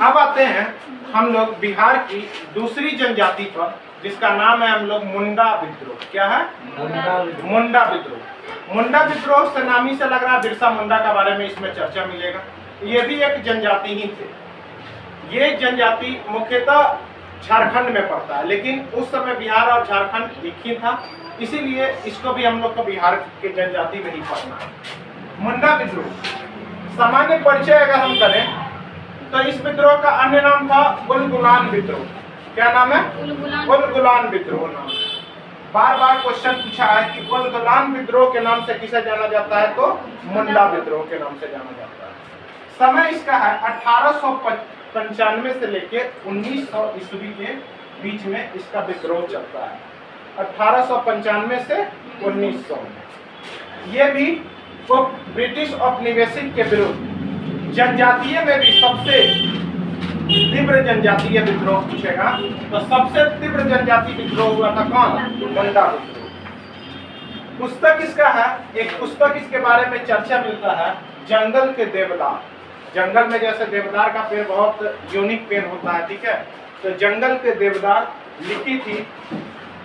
अब आते हैं हम लोग बिहार की दूसरी जनजाति पर, जिसका नाम है हम लोग मुंडा विद्रोह। क्या है? मुंडा विद्रोह। मुंडा विद्रोह से नामी से लग रहा है बिरसा मुंडा का बारे में इसमें चर्चा मिलेगा। ये भी एक जनजाति ही थे। ये जनजाति मुख्यतः झारखंड में पड़ता है, लेकिन उस समय बिहार और झारखंड एक ही था, इसीलिए इसको भी हम लोग को बिहार के जनजाति में ही पढ़ना है। मुंडा विद्रोह सामान्य परिचय अगर हम करें तो इस विद्रोह का अन्य नाम था उलगुलान विद्रोह। क्या नाम है? उलगुलान विद्रोह नाम। बार बार क्वेश्चन पूछा है कि उलगुलान विद्रोह के नाम से किसे जाना जाता है, तो मुंडा विद्रोह के नाम से जाना जाता है। समय इसका है 1895 से लेके 1900 ईस्वी के बीच में इसका विद्रोह चलता है। 1895 से 1900 में ये भी तो ब्रिटिश औपनिवेशिक के विरुद्ध जनजातीय में भी सबसे तीव्र जनजातीय विद्रोह पूछेगा तो सबसे तीव्र जनजातीय विद्रोह हुआ था कौन? मुंडा विद्रोह। पुस्तक इसका है, एक पुस्तक इसके बारे में चर्चा मिलता है, जंगल के देवदार। जंगल में जैसे देवदार का पेड़ बहुत यूनिक पेड़ होता है, ठीक है, तो जंगल के देवदार लिखी थी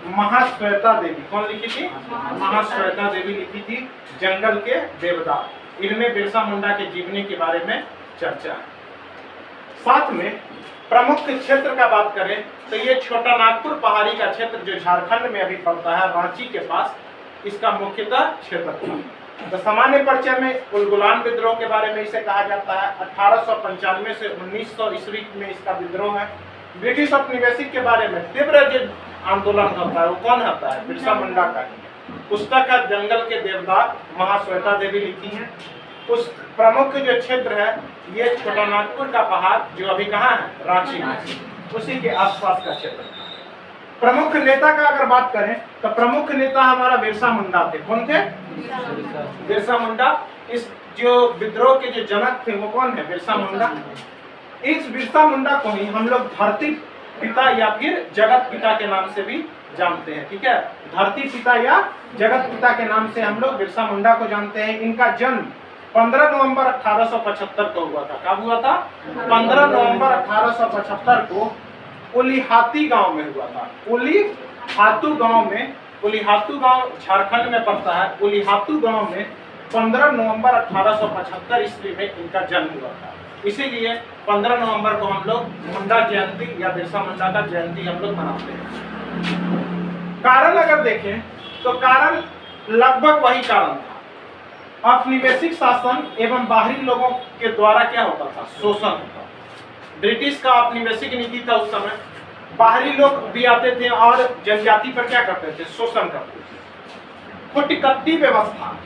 महाश्वेता देवी। कौन लिखी थी? महाश्वेता देवी लिखी थी जंगल के देवदार। इनमें बिरसा मुंडा के जीवनी के बारे में चर्चा है। साथ में प्रमुख क्षेत्र का बात करें तो ये छोटा नागपुर पहाड़ी का क्षेत्र जो झारखंड में अभी पड़ता है, रांची के पास, इसका मुख्यतः क्षेत्र था। तो सामान्य परिचय में उलगुलान विद्रोह के बारे में इसे कहा जाता है। 1895 से 1900 ईस्वी में इसका विद्रोह है। ब्रिटिश औपनिवेशिक के बारे में तीव्र जो आंदोलन होता है वो कौन होता है? बिरसा मुंडा का ही। पुस्तक का जंगल के देवदार महाश्वेता देवी लिखी है। उस प्रमुख जो क्षेत्र है ये छोटा नागपुर का पहाड़ जो अभी कहाँ है? रांची में, उसी के आसपास का क्षेत्र। प्रमुख नेता का अगर बात करें तो प्रमुख नेता हमारा बिरसा मुंडा थे। कौन थे? बिरसा मुंडा। इस जो विद्रोह के जो जनक थे वो कौन है? बिरसा मुंडा। इस बिरसा मुंडा को ही हम लोग धरती पिता या फिर जगत पिता के नाम से भी जानते हैं, ठीक है। धरती पिता या जगत पिता के नाम से हम लोग बिरसा मुंडा को जानते हैं। इनका जन्म 15 नवंबर 1875 को हुआ था। कब हुआ था? 15 नवंबर 1875 को उलिहाती गांव में हुआ था। उलिहातू गांव में, उलिहातू गांव झारखंड में पड़ता है। उलिहातू गांव में 15 नवंबर 1875 ईस्वी में इनका जन्म हुआ था। इसीलिए 15 नवंबर को हम लोग मुंडा जयंती या बिरसा मुंडा का जयंती हम लोग मनाते हैं। कारण अगर देखें तो कारण लगभग वही कारण था। औपनिवेशिक शासन एवं बाहरी लोगों के द्वारा क्या होता था? शोषण होता। ब्रिटिश का औपनिवेशिक नीति था उस समय। बाहरी लोग भी आते थे और जनजाति पर क्या करते थे? शोषण करते थे। खुटकट्टी व्यवस्था,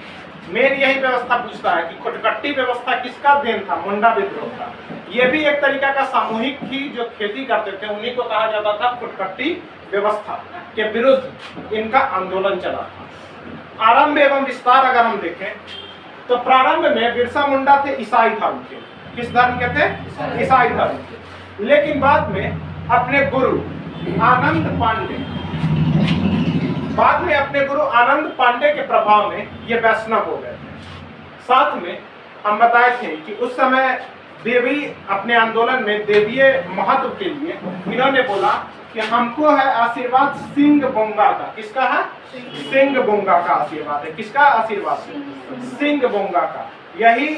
मेन यही व्यवस्था पूछता है कि खुटकट्टी व्यवस्था किसका देन था? मुंडा विद्रोह का। यह भी एक तरीका का सामूहिक ही जो खेती करते थे उन्हीं को कहा जाता था खुटकट्टी व्यवस्था के विरुद्ध इनका आंदोलन चला था। आरंभ एवं विस्तार अगर हम देखें तो प्रारंभ में बिरसा मुंडा थे ईसाई धर्म के। किस धर्म के थे? ईसाई धर्म के। लेकिन बाद में अपने गुरु आनंद पांडे के प्रभाव में ये वैष्णव हो गए थे। साथ में हम बताए थे कि उस समय देवी अपने आंदोलन में देवीय महत्व के लिए इन्होंने बोला कि हमको है आशीर्वाद सिंह बोंगा का। किसका है? सिंह बोंगा का आशीर्वाद है। किसका आशीर्वाद? सिंह बोंगा का। यही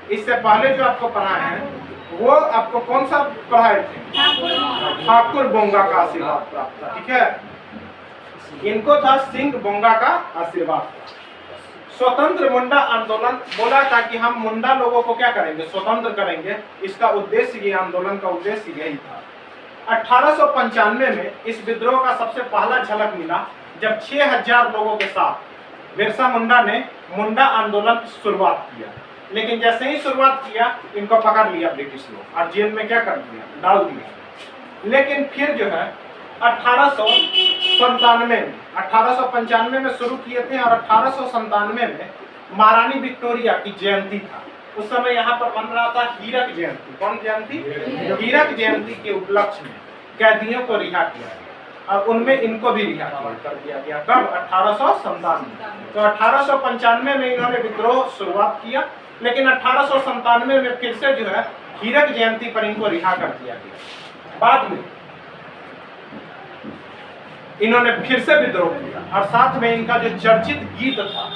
इससे पहले जो आपको पढ़ाए हैं वो आपको कौन सा पढ़ाए थे? ठाकुर बोंगा का आशीर्वाद प्राप्त था, ठीक है। इनको था सिंह बोंगा का आशीर्वाद। स्वतंत्र मुंडा आंदोलन बोला था कि हम मुंडा लोगों को क्या करेंगे? स्वतंत्र करेंगे। इसका उद्देश्य, ये आंदोलन का उद्देश्य यही था। 1895 में इस विद्रोह का सबसे पहला झलक मिला जब 6000 लोगों के साथ बिरसा मुंडा ने मुंडा आंदोलन शुरुआत किया। लेकिन जैसे ही शुरुआत किया इनको पकड़ लिया ब्रिटिश लोग और जेल में क्या कर दिया? डाल दिया। लेकिन फिर जो है 1895 में शुरू किए थे और 1897 में महारानी विक्टोरिया की जयंती था। उस समय यहाँ पर बन रहा था हीरक जयंती। कौन जयंती? हीरक जयंती के उपलक्ष्य में कैदियों को रिहा किया गया और उनमें इनको भी रिहा कर दिया गया। कब? 1897। तो 1895 में इन्होंने विद्रोह शुरुआत किया, लेकिन 1897 में फिर से जो है हीरक जयंती पर इनको रिहा कर दिया गया। बाद में इन्होंने फिर से विद्रोह किया और साथ में इनका जो चर्चित गीत था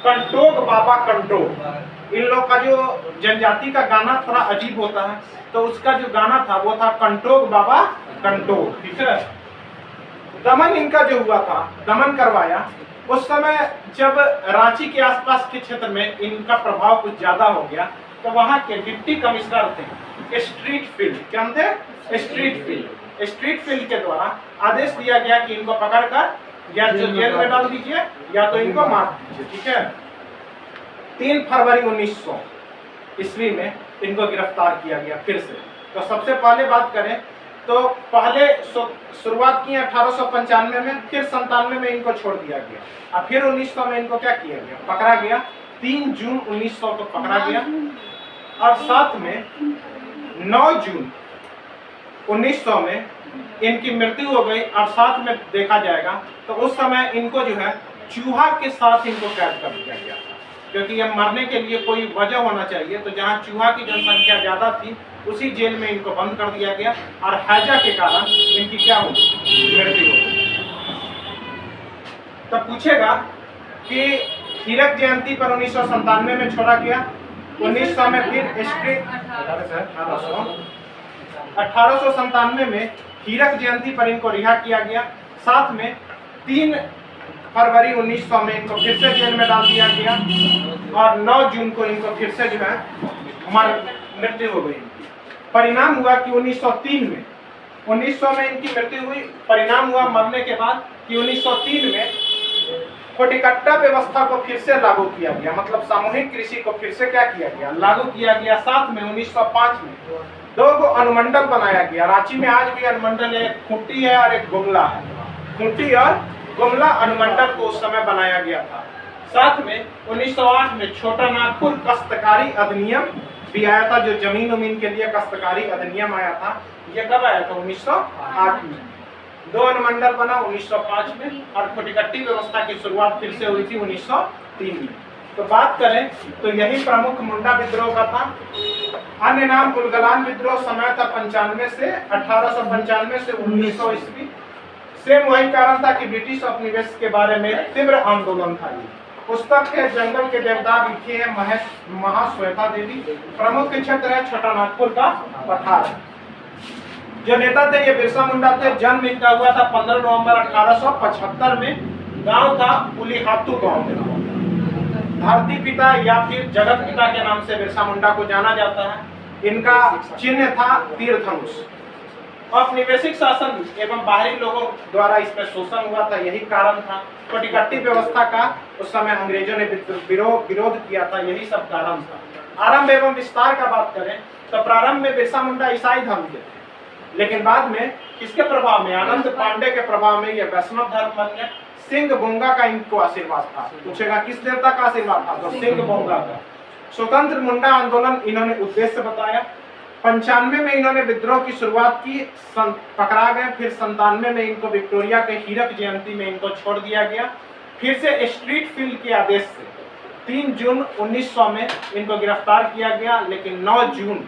कंटोग बाबा कंटोग, इन लोग का जो जनजाति का गाना थोड़ा अजीब होता है, तो उसका जो गाना था वो था कंटोग बाबा कंटोग, ठीक है। दमन इनका जो हुआ था, दमन करवाया उस समय जब रांची के आसपास के क्षेत्र में इनका प्रभाव कुछ ज्यादा हो गया, तो वहां के डिप्टी कमिश्नर थे स्ट्रीट फील्ड, क्या थे? स्ट्रीट फील्ड के द्वारा आदेश दिया गया कि इनको पकड़कर या तो जेल में डाल दीजिए या तो इनको मार दीजिए, ठीक है। 3 फरवरी 1900 ईस्वी में इनको गिरफ्तार किया गया फिर से। तो सबसे पहले बात करें तो पहले शुरुआत की 1895 में, फिर 97 में इनको छोड़ दिया गया और फिर 1900 में इनको क्या किया गया? पकड़ा गया। 3 जून 1900 को पकड़ा गया और साथ में 9 जून 1900 में इनकी मृत्यु हो गई। और साथ में देखा जाएगा तो उस समय इनको जो है चूहा के साथ इनको कैद कर दिया गया था, क्योंकि ये मरने के लिए कोई वजह होना चाहिए। तो जहाँ चूहा की जनसंख्या ज्यादा थी उसी जेल में इनको बंद कर दिया गया और हैजा के कारण इनकी क्या हो मृत्यु हो गई। तो पूछेगा कि हीरक जयंती पर 1997 में छोड़ा गया, 1900 में फिर स्ट्रीट 1897 में हीरक जयंती पर इनको रिहा किया गया। साथ में 3 फरवरी 1900 में इनको फिर से जेल में डाल दिया गया और 9 जून को इनको फिर से जो है मृत्यु हो गई। परिणाम हुआ कि 1900 में इनकी मृत्यु हुई। परिणाम हुआ मरने के बाद कि 1903 में कोटिकट्टा व्यवस्था को फिर से लागू किया गया, मतलब सामूहिक कृषि को फिर से क्या किया गया? लागू किया गया। साथ में 1905 में 2 अनुमंडल बनाया गया। रांची में आज भी अनुमंडल है, खूंटी है और एक गुमला है। खूंटी और गुमला अनुमंडल को उस समय बनाया गया था। साथ में 1908 में छोटा नागपुर काश्तकारी अधिनियम भी आया था, जो जमीन उमीन के लिए काश्तकारी अधिनियम आया था। ये कब आया था? 1908 में। 2 अनुमंडल बना 1905 में और कोटिकट्टी व्यवस्था की शुरुआत फिर से हुई थी 1903 में। तो बात करें तो यही प्रमुख मुंडा विद्रोह का था। अन्य नाम उलगलान विद्रोह समय था 95 से 1895 से 1900 ईस्वी। सेम वही कारण था कि ब्रिटिश उपनिवेश के बारे में तीव्र आंदोलन था। पुस्तक है जंगल के देवदार, लिखी है महाश्वेता देवी। प्रमुख क्षेत्र है छोटा नागपुर का पठार। जो नेता थे ये बिरसा मुंडा थे। जन्म इनका हुआ था 15 नवंबर 1875 में। गांव था उलीहातू गांव में। धरती पिता या फिर जगत पिता के नाम से बिरसा मुंडा को जाना जाता है। इनका चिन्ह था तीर धनुष। औपनिवेशिक शासन एवं बाहरी लोगों द्वारा इसमें शोषण हुआ था, यही कारण था। कोटिकट्टी व्यवस्था का उस समय अंग्रेजों ने विरोध किया था, यही सब कारण था। आरंभ एवं विस्तार का बात करें तो प्रारंभ में बिरसा मुंडा ईसाई धर्म के थे, लेकिन बाद में किसके प्रभाव में? आनंद पांडे के प्रभाव में ये वैष्णव धर्म बन गया। सिंह बोंगा का इनको आशीर्वाद था। पूछेगा किस देवता का आशीर्वाद था? तो सिंह बोंगा का। स्वतंत्र मुंडा आंदोलन इन्होंने उद्देश्य बताया। 95 में इन्होंने विद्रोह की शुरुआत की, पकड़ा गए। फिर 97 में इनको विक्टोरिया के हीरक जयंती में इनको छोड़ दिया गया। फिर से स्ट्रीट फील्ड के आदेश से 3 जून 1900 में इनको गिरफ्तार किया गया, लेकिन 9 जून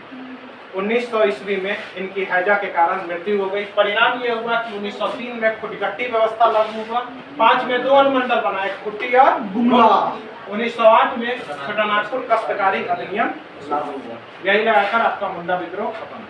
1900 ईस्वी में इनकी हैजा के कारण मृत्यु हो गई। परिणाम ये हुआ कि 1903 में कोटिकट्टी व्यवस्था लागू हुआ। 5 में 2 अनुमंडल बनाए, खूंटी और गुमला। 1908 में छोटा नागपुर काश्तकारी अधिनियम लागू हुआ। यही लगाकर आपका मुंडा विद्रोह खत्म हुआ।